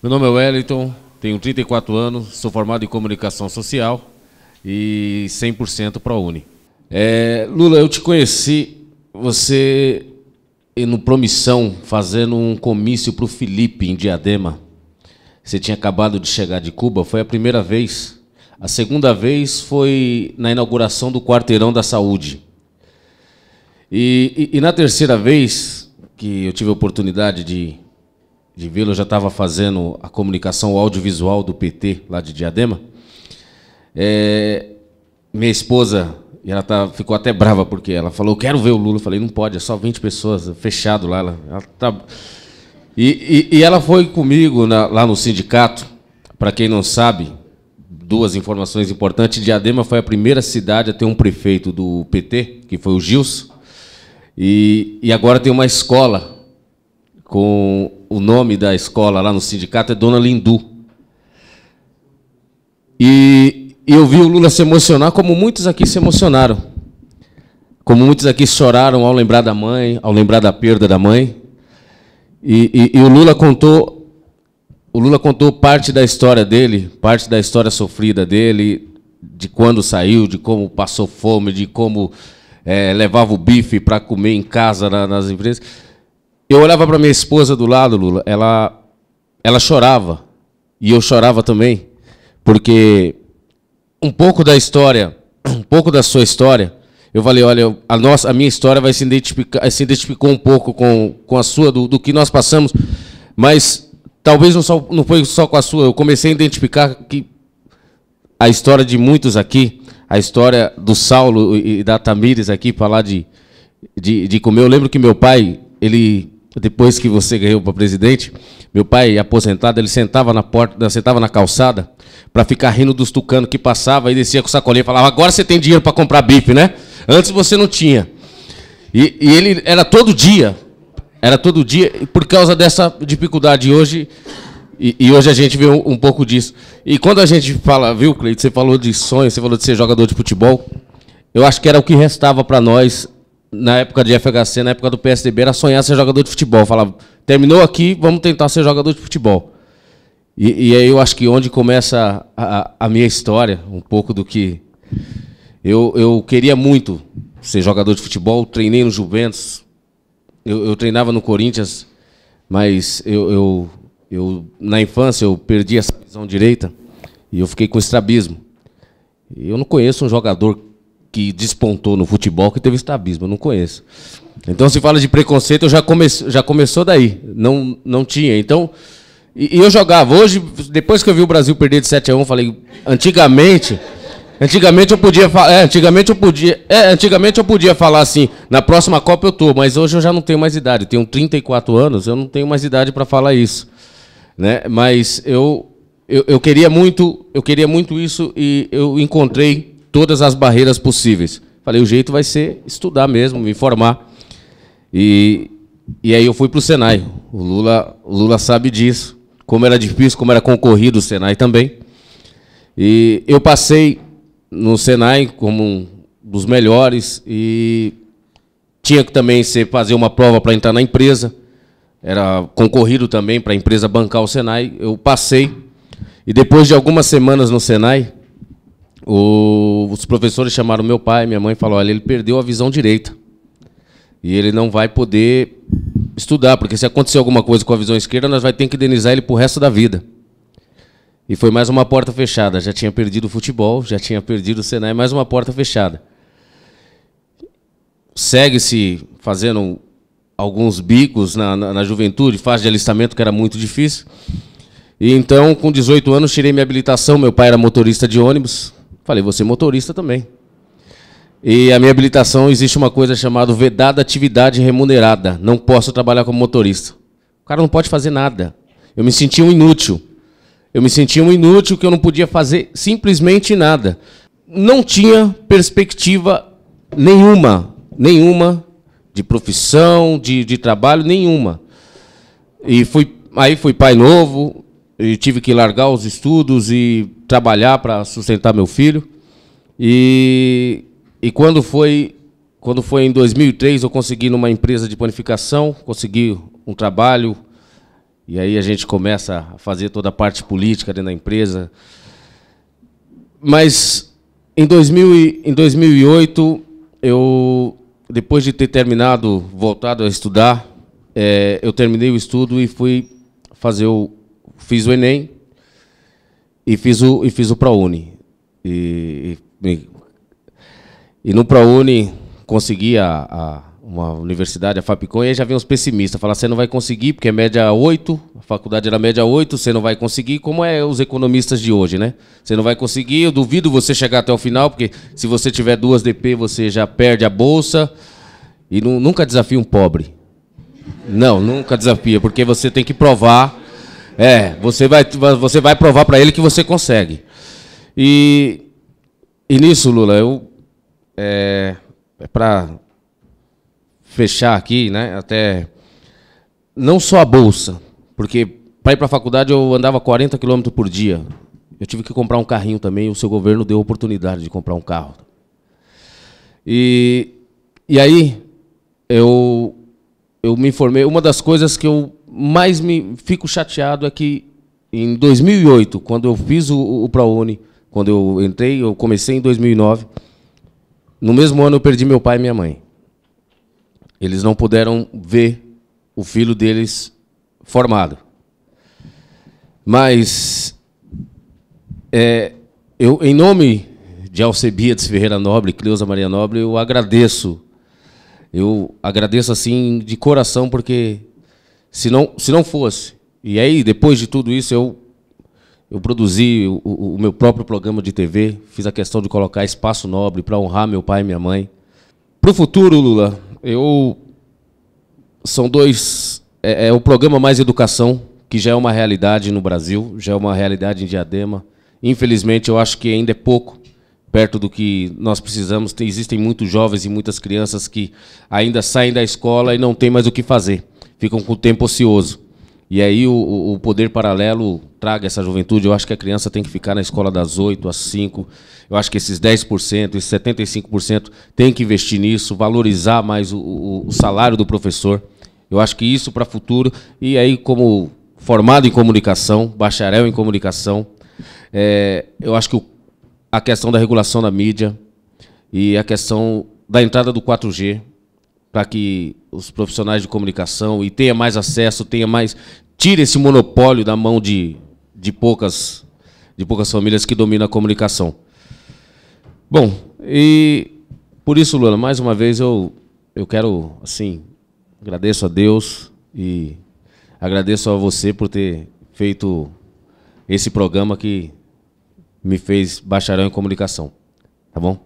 Meu nome é Wellington, tenho 34 anos, sou formado em comunicação social e 100% ProUni. Lula, eu te conheci, você no Promissão, fazendo um comício para o Felipe em Diadema. Você tinha acabado de chegar de Cuba, foi a primeira vez. A segunda vez foi na inauguração do Quarteirão da Saúde. E na terceira vez que eu tive a oportunidade de vê-lo, eu já estava fazendo a comunicação audiovisual do PT, lá de Diadema. Minha esposa, e ela ficou até brava, porque ela falou, eu quero ver o Lula. Eu falei, não pode, é só 20 pessoas, fechado lá. E ela foi comigo lá no sindicato. Para quem não sabe, duas informações importantes. Diadema foi a primeira cidade a ter um prefeito do PT, que foi o Gilson. E agora tem uma escola, com o nome da escola lá no sindicato é Dona Lindu. E eu vi o Lula se emocionar, como muitos aqui se emocionaram. Como muitos aqui choraram ao lembrar da mãe, ao lembrar da perda da mãe. E o Lula contou parte da história dele, parte da história sofrida dele, de quando saiu, de como passou fome, de como levava o bife para comer em casa, nas empresas. Eu olhava para minha esposa do lado, Lula, ela chorava, e eu chorava também, porque um pouco da história, um pouco da sua história, eu falei, olha, a minha história vai se identificou um pouco com a sua, do que nós passamos, mas talvez não foi só com a sua, eu comecei a identificar que a história de muitos aqui, a história do Saulo e da Tamires aqui, falar de comer. Eu lembro que meu pai, depois que você ganhou para presidente, meu pai, aposentado, ele sentava na porta, sentava na calçada para ficar rindo dos tucanos que passava e descia com o sacolinho e falava, agora você tem dinheiro para comprar bife, né? Antes você não tinha. E ele era todo dia, e por causa dessa dificuldade hoje, e hoje a gente vê um pouco disso. E quando a gente fala, viu, Cleide, você falou de sonho, você falou de ser jogador de futebol, eu acho que era o que restava para nós, na época de FHC, na época do PSDB, era sonhar ser jogador de futebol. Falava, terminou aqui, vamos tentar ser jogador de futebol. E aí eu acho que onde começa a minha história, um pouco do que... Eu queria muito ser jogador de futebol, treinei no Juventus, eu treinava no Corinthians, mas eu na infância eu perdi essa visão direita e eu fiquei com estrabismo. Eu não conheço um jogador que despontou no futebol que teve estrabismo, eu não conheço. Então, se fala de preconceito, já começou daí, não tinha. Então, e eu jogava. Hoje, depois que eu vi o Brasil perder de 7-1, falei, antigamente eu podia falar, antigamente eu podia falar assim, na próxima Copa eu tô, mas hoje eu já não tenho mais idade, eu tenho 34 anos, eu não tenho mais idade para falar isso, né? Mas eu queria muito isso e eu encontrei todas as barreiras possíveis. Falei, o jeito vai ser estudar mesmo, me formar. E aí eu fui para o Senai. O Lula sabe disso, como era difícil, como era concorrido o Senai também. E eu passei no Senai como um dos melhores e tinha que também fazer uma prova para entrar na empresa. Era concorrido também para a empresa bancar o Senai. Eu passei e depois de algumas semanas no Senai, os professores chamaram meu pai e minha mãe e falaram, olha, ele perdeu a visão direita e ele não vai poder estudar, porque se acontecer alguma coisa com a visão esquerda, nós vamos ter que indenizar ele para o resto da vida. E foi mais uma porta fechada. Já tinha perdido o futebol, já tinha perdido o Senai, mais uma porta fechada. Segue-se fazendo alguns bicos na juventude, fase de alistamento, que era muito difícil. E então, com 18 anos, tirei minha habilitação. Meu pai era motorista de ônibus. Falei, vou ser motorista também. E a minha habilitação, existe uma coisa chamada vedada atividade remunerada. Não posso trabalhar como motorista. O cara não pode fazer nada. Eu me sentia um inútil. Que eu não podia fazer simplesmente nada. Não tinha perspectiva nenhuma de profissão, de trabalho, nenhuma. E aí fui pai novo, e tive que largar os estudos e trabalhar para sustentar meu filho. E quando foi em 2003, eu consegui numa empresa de panificação, consegui um trabalho E aí a gente começa a fazer toda a parte política dentro da empresa. Mas em 2008, depois de ter voltado a estudar, eu terminei o estudo e fui fiz o Enem e fiz o ProUni. E no ProUni consegui uma universidade, a Fapcom, e aí já vem os pessimistas, falar, você não vai conseguir, porque é média 8, a faculdade era média 8, você não vai conseguir, como é os economistas de hoje, né? Você não vai conseguir, eu duvido você chegar até o final, porque se você tiver 2 DP, você já perde a bolsa, e nunca desafia um pobre. Não, nunca desafia, porque você tem que provar, você vai provar para ele que você consegue. E nisso, Lula, para fechar aqui, né? Até não só a bolsa, porque para ir para a faculdade eu andava 40 km por dia. Eu tive que comprar um carrinho também, o seu governo deu a oportunidade de comprar um carro. E aí eu me informei. Uma das coisas que eu mais fico chateado é que em 2008, quando eu fiz o ProUni, quando eu comecei em 2009, no mesmo ano eu perdi meu pai e minha mãe. Eles não puderam ver o filho deles formado. Mas, em nome de Alcebiades Ferreira Nobre, Cleusa Maria Nobre, eu agradeço assim de coração, porque se não fosse, e aí depois de tudo isso eu produzi o meu próprio programa de TV, fiz a questão de colocar Espaço Nobre para honrar meu pai e minha mãe. Para o futuro, Lula, são dois... o programa Mais Educação, que já é uma realidade no Brasil, já é uma realidade em Diadema. Infelizmente, eu acho que ainda é pouco, perto do que nós precisamos. Existem muitos jovens e muitas crianças que ainda saem da escola e não têm mais o que fazer, ficam com o tempo ocioso. E aí o Poder Paralelo traga essa juventude. Eu acho que a criança tem que ficar na escola das 8 às 5. Eu acho que esses 10%, esses 75% tem que investir nisso, valorizar mais o salário do professor. Eu acho que isso para o futuro. E aí, como formado em comunicação, bacharel em comunicação, eu acho que a questão da regulação da mídia e a questão da entrada do 4G, para que os profissionais de comunicação tenha mais acesso, tire esse monopólio da mão de poucas famílias que dominam a comunicação. Bom, e por isso, Lula, mais uma vez eu quero, assim, agradeço a Deus e agradeço a você por ter feito esse programa que me fez bacharel em comunicação. Tá bom?